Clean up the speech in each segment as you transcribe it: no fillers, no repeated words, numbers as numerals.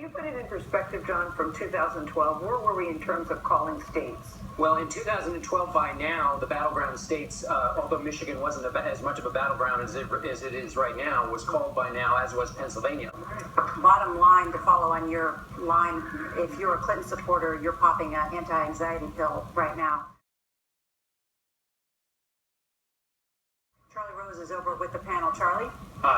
you put it in perspective, John, from 2012? Where were we in terms of calling states? Well, in 2012, by now, the battleground states, although Michigan wasn't as much of a battleground as it is right now, was called by now, as was Pennsylvania. Bottom line, to follow on your line, if you're a Clinton supporter, you're popping an anti-anxiety pill right now. Charlie Rose is over with the panel. Charlie?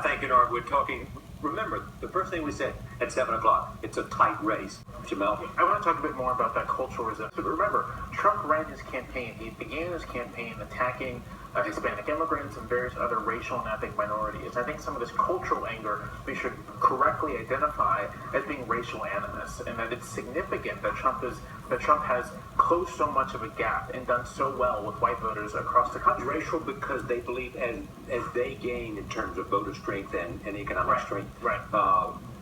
Thank you, Nora. We're talking. Remember, the first thing we said at 7 o'clock, it's a tight race. Jamel? I want to talk a bit more about that cultural resistance. Remember, Trump ran his campaign. He began his campaign attacking Hispanic immigrants and various other racial and ethnic minorities. I think some of this cultural anger we should correctly identify as being racial animus, and that it's significant that Trump has closed so much of a gap and done so well with white voters across the country. Racial because they believe as they gain in terms of voter strength and economic strength,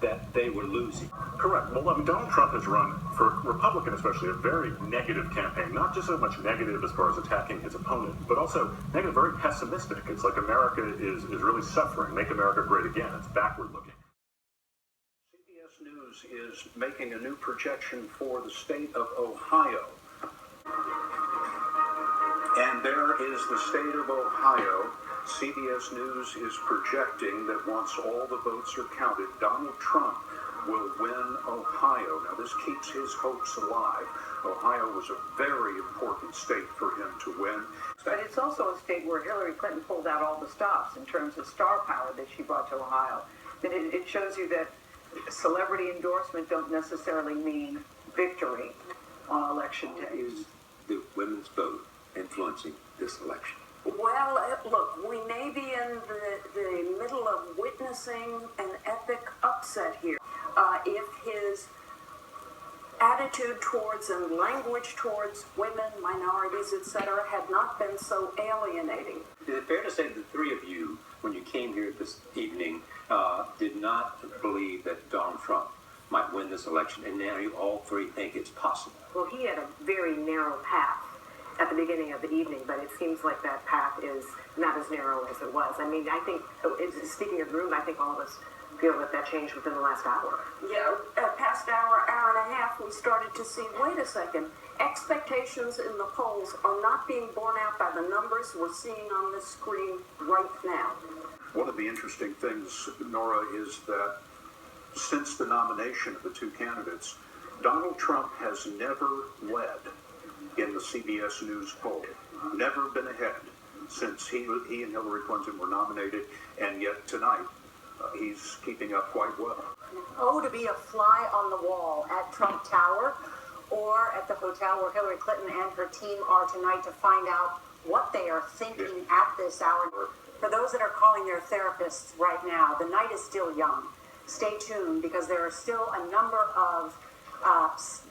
that they were losing. Correct. Well, I mean, Donald Trump has run, for Republican especially, a very negative campaign. Not just so much negative as far as attacking his opponent, but also negative, very pessimistic. It's like America is really suffering. Make America great again. It's backward looking. CBS News is making a new projection for the state of Ohio. And there is the state of Ohio. CBS News is projecting that once all the votes are counted, Donald Trump will win Ohio. Now, this keeps his hopes alive. Ohio was a very important state for him to win. But it's also a state where Hillary Clinton pulled out all the stops in terms of star power that she brought to Ohio. And it shows you that celebrity endorsement don't necessarily mean victory on election day. Is the women's vote influencing this election? Well, look, we may be in the middle of witnessing an epic upset here. If his attitude towards and language towards women, minorities, etc., had not been so alienating. Is it fair to say that the three of you, when you came here this evening, did not believe that Donald Trump might win this election, and now you all three think it's possible? Well, he had a very narrow path at the beginning of the evening, but it seems like that path is not as narrow as it was. I mean, I think, speaking of the room, I think all of us feel that changed within the last hour. Yeah, past hour and a half, we started to see, wait a second, expectations in the polls are not being borne out by the numbers we're seeing on the screen right now. One of the interesting things, Nora, is that since the nomination of the two candidates, Donald Trump has never led in the CBS News poll. Never been ahead since he and Hillary Clinton were nominated, and yet tonight he's keeping up quite well. Oh, to be a fly on the wall at Trump Tower or at the hotel where Hillary Clinton and her team are tonight to find out what they are thinking at this hour. For those that are calling their therapists right now, the night is still young. Stay tuned, because there are still a number of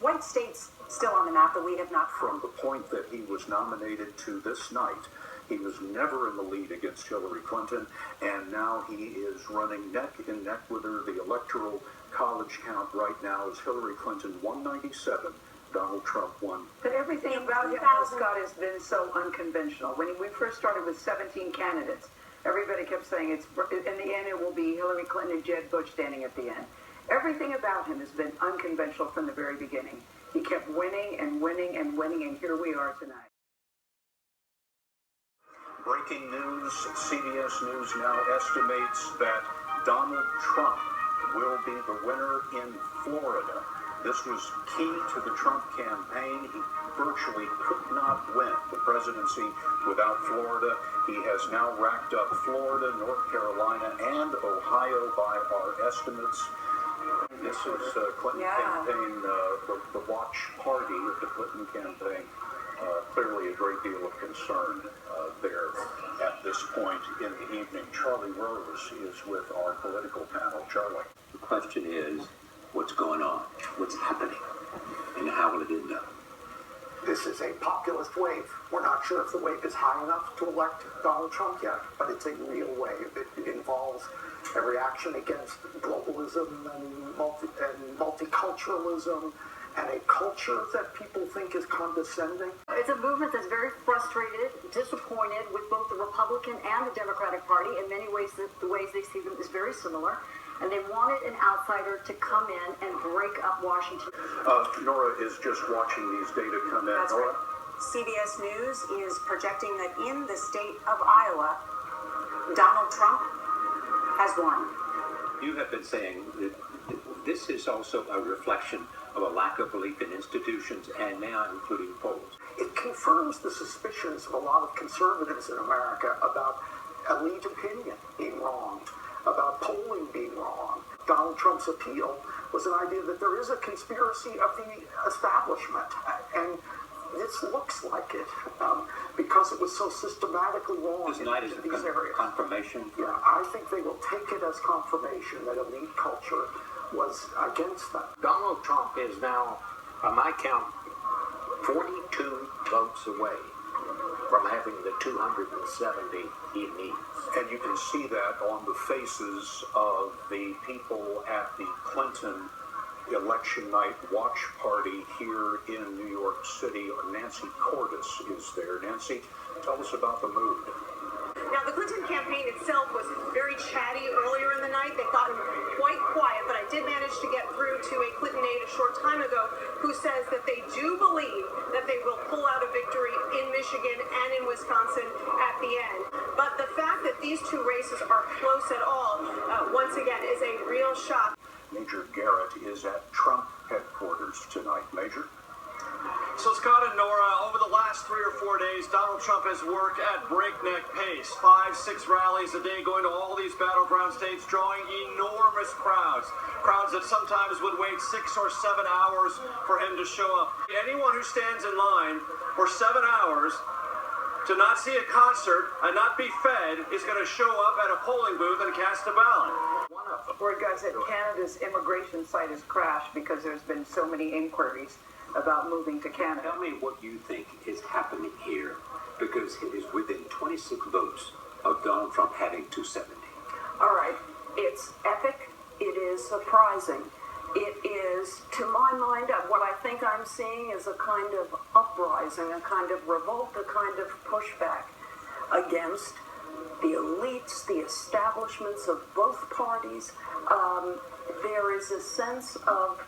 white states still on the map that we have not. From the point that he was nominated to this night, he was never in the lead against Hillary Clinton, and now he is running neck and neck with her. The electoral college count right now is Hillary Clinton 197, Donald Trump 1. But everything about him, Scott, has been so unconventional. When we first started with 17 candidates, everybody kept saying in the end it will be Hillary Clinton and Jeb Bush standing at the end. Everything about him has been unconventional from the very beginning. He kept winning and winning and winning, and here we are tonight. Breaking news, CBS News now estimates that Donald Trump will be the winner in Florida. This was key to the Trump campaign. He virtually could not win the presidency without Florida. He has now racked up Florida, North Carolina, and Ohio by our estimates. This is Clinton campaign, the watch party of the Clinton campaign. Clearly a great deal of concern there at this point in the evening. Charlie Rose is with our political panel. Charlie. The question is, what's going on? What's happening? And how will it end up? This is a populist wave. We're not sure if the wave is high enough to elect Donald Trump yet, but it's a real wave. It involves a reaction against globalism and multiculturalism and a culture that people think is condescending. It's a movement that's very frustrated, disappointed with both the Republican and the Democratic Party. In many ways, the ways they see them is very similar. and they wanted an outsider to come in and break up Washington. Nora is just watching these data come in. That's Nora? right. CBS News is projecting that in the state of Iowa, Donald Trump has won. You have been saying that this is also a reflection of a lack of belief in institutions, and now including polls. It confirms the suspicions of a lot of conservatives in America about elite opinion being wrong, about polling being wrong. Donald Trump's appeal was an idea that there is a conspiracy of the establishment, and this looks like it because it was so systematically wrong Tonight is in these areas. Confirmation. Yeah, I think they will take it as confirmation that elite culture was against them. Donald Trump is now, on my count, 42 votes away from having the 270 he needs. And you can see that on the faces of the people at the Clinton election night watch party here in New York City. Nancy Cordes is there. Nancy, tell us about the mood. Now, the Clinton campaign itself was very chatty earlier in the night. They've gotten quite quiet, but I did manage to get through to a Clinton aide a short time ago who says that they do believe that they will pull out a victory in Michigan and in Wisconsin at the end. But the fact that these two races are close at all, once again, is a real shock. Major Garrett is at Trump headquarters tonight. Major? So, Scott and Nora, over the last 3 or 4 days, Donald Trump has worked at breakneck pace. 5-6 rallies a day going to all these battleground states, drawing enormous crowds. Crowds that sometimes would wait 6 or 7 hours for him to show up. Anyone who stands in line for 7 hours to not see a concert and not be fed is going to show up at a polling booth and cast a ballot. Word guys that Canada's immigration site has crashed because there's been so many inquiries about moving to Canada. Tell me what you think is happening here, because it is within 26 votes of Donald Trump having 270. All right, it's epic. It is surprising. It is, to my mind, what I think I'm seeing is a kind of uprising, a kind of revolt, a kind of pushback against the elites, the establishments of both parties. There is a sense of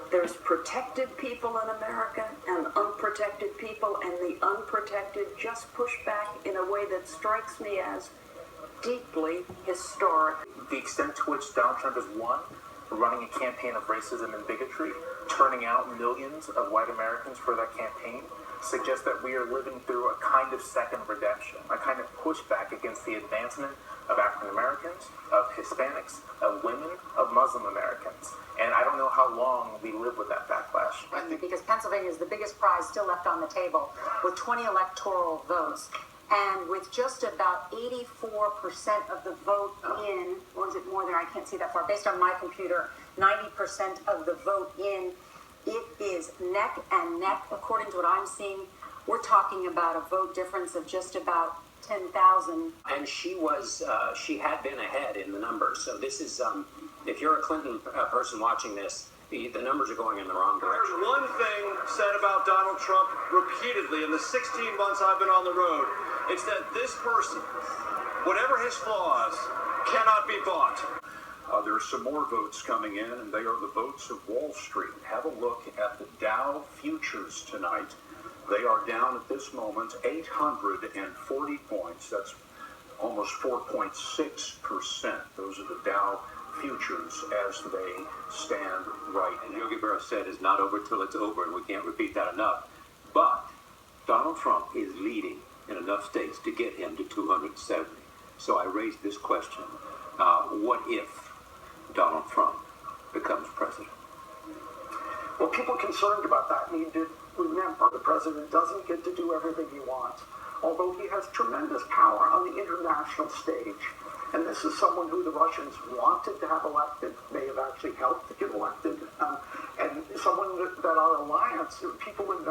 there's protected people in America and unprotected people, and the unprotected just push back in a way that strikes me as deeply historic. The extent to which Donald Trump has won, running a campaign of racism and bigotry, turning out millions of white Americans for that campaign, suggests that we are living through a kind of second redemption, a kind of pushback against the advancement of African Americans, of Hispanics, of women, of Muslim Americans. And I don't know how long we live with that backlash. Because Pennsylvania is the biggest prize still left on the table with 20 electoral votes. And with just about 84% of the vote in, or is it more there? I can't see that far. Based on my computer, 90% of the vote in, it is neck and neck. According to what I'm seeing, we're talking about a vote difference of just about 10,000. And she had been ahead in the numbers. So this is, if you're a Clinton person watching this, the numbers are going in the wrong direction. There's one thing said about Donald Trump repeatedly in the 16 months I've been on the road. It's that this person, whatever his flaws, cannot be bought. There are some more votes coming in, and they are the votes of Wall Street. Have a look at the Dow futures tonight. They are down at this moment 840 points. That's almost 4.6%. Those are the Dow futures as they stand right And now. Yogi Berra said it's not over till it's over, and we can't repeat that enough. But Donald Trump is leading in enough states to get him to 270. So I raised this question. What if Donald Trump becomes president? Well, people concerned about that need to remember the president doesn't get to do everything he wants, although he has tremendous power on the international stage. And this is someone who the Russians wanted to have elected, may have actually helped to get elected, and someone that our alliance, people in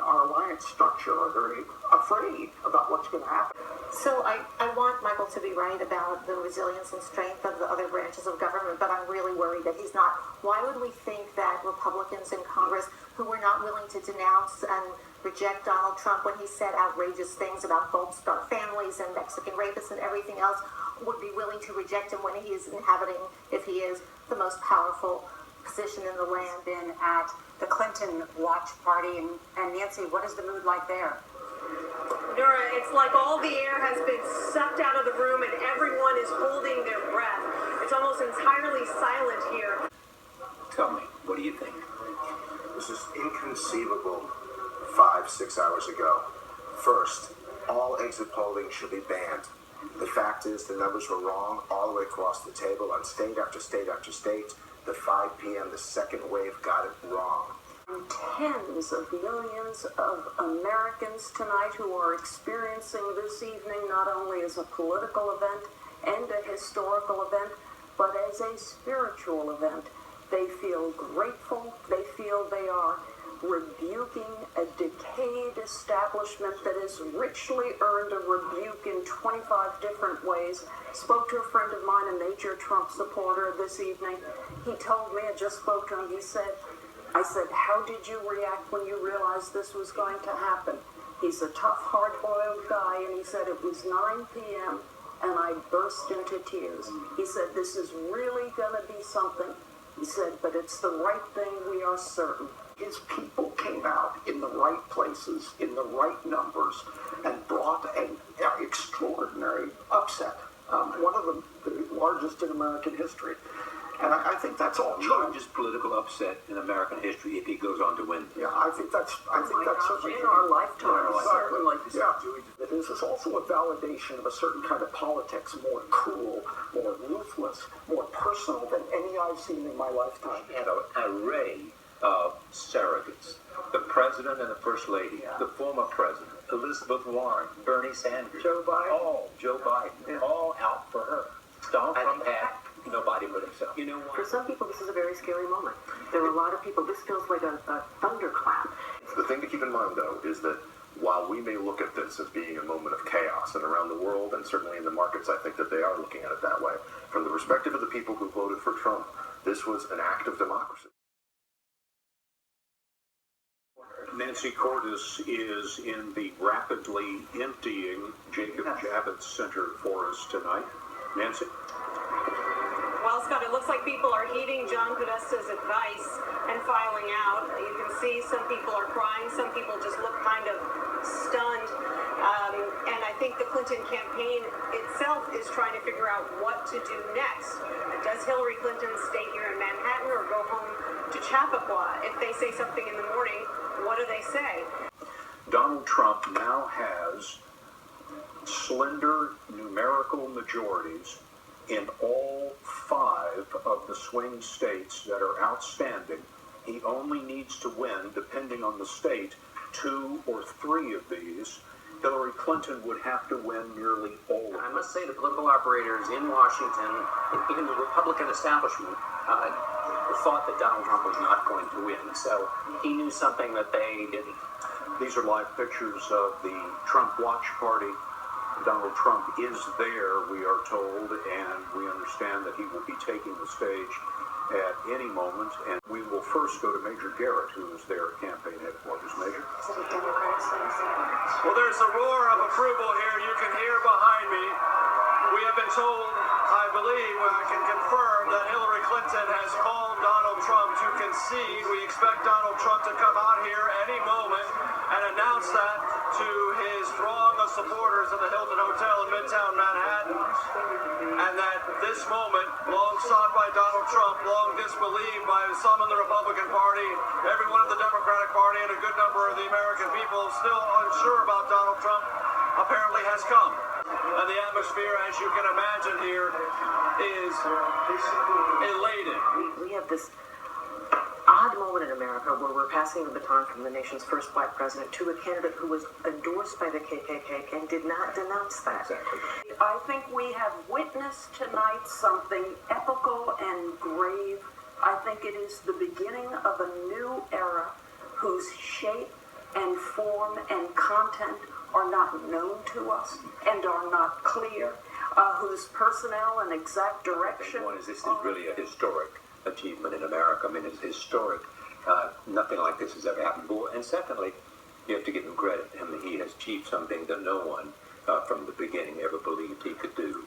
our alliance structure are very afraid about what's going to happen. So I want Michael to be right about the resilience and strength of the other branches of government, but I'm really worried that he's not. Why would we think that Republicans in Congress who were not willing to denounce and reject Donald Trump when he said outrageous things about Gold Star families and Mexican rapists and everything else, would be willing to reject him when he is inhabiting, if he is the most powerful position in the land. Been at the Clinton watch party, and Nancy, what is the mood like there? Nora, it's like all the air has been sucked out of the room and everyone is holding their breath. It's almost entirely silent here. Tell me, what do you think? This is inconceivable 5-6 hours ago. First, all exit polling should be banned. The fact is the numbers were wrong all the way across the table on state after state after state. The 5 p.m., the second wave got it wrong. Tens of millions of Americans tonight who are experiencing this evening not only as a political event and a historical event, but as a spiritual event. They feel grateful. They feel they are rebuking a decayed establishment that has richly earned a rebuke in 25 different ways. Spoke to a friend of mine, a major Trump supporter, this evening. He told me, I just spoke to him, I said, how did you react when you realized this was going to happen? He's a tough, hard-boiled guy, and he said it was 9 p.m., and I burst into tears. He said, this is really going to be something. He said, but it's the right thing, we are certain. His people came out in the right places, in the right numbers, and brought an extraordinary upset. One of the largest in American history. And I think that's all true. Largest political upset in American history if he goes on to win. Yeah, I think that's certainly in our lifetime. Certainly. Yeah. This is also a validation of a certain kind of politics, more cruel, more ruthless, more personal than any I've seen in my lifetime. He had an array of surrogates. The president and the first lady, the former president, Elizabeth Warren, Bernie Sanders, Joe Biden, all out for her. Donald Trump had nobody but himself. You know what? For some people, this is a very scary moment. There are a lot of people, this feels like a thunderclap. The thing to keep in mind, though, is that while we may look at this as being a moment of chaos, and around the world, and certainly in the markets, I think that they are looking at it that way. From the perspective of the people who voted for Trump, this was an act of democracy. Nancy Cordes is in the rapidly emptying Jacob Javits Center for us tonight. Nancy? Well, Scott, it looks like people are heeding John Podesta's advice and filing out. You can see some people are crying. Some people just look kind of stunned. And I think the Clinton campaign itself is trying to figure out what to do next. Does Hillary Clinton stay here in Manhattan or go home to Chappaqua? If they say something in the morning, what do they say? Donald Trump now has slender numerical majorities in all 5 of the swing states that are outstanding. He only needs to win, depending on the state, 2 or 3 of these. Hillary Clinton would have to win nearly all of them. I must say the political operators in Washington, even the Republican establishment, thought that Donald Trump was not going to win. So he knew something that they didn't. These are live pictures of the Trump watch party. Donald Trump is there, we are told, and we understand that he will be taking the stage at any moment. And we will first go to Major Garrett, who is there at campaign headquarters. Major? Well, there's a roar of approval here. You can hear behind me. We have been told, I believe, I can confirm that Hillary Clinton has called Donald Trump to concede. We expect Donald Trump to come out here any moment and announce that to his throng of supporters at the Hilton Hotel in Midtown Manhattan. And that this moment, long sought by Donald Trump, long disbelieved by some in the Republican Party, everyone in the Democratic Party, and a good number of the American people still unsure about Donald Trump, apparently has come. And the atmosphere, as you can imagine here, is elated. We have this odd moment in America where we're passing the baton from the nation's first black president to a candidate who was endorsed by the KKK and did not denounce that. I think we have witnessed tonight something epical and grave. I think it is the beginning of a new era whose shape and form and content are not known to us and are not clear, whose personnel and exact direction. One is this is really a historic achievement in America. I mean, it's historic. Nothing like this has ever happened before. And secondly, you have to give him credit. I mean, he has achieved something that no one from the beginning ever believed he could do.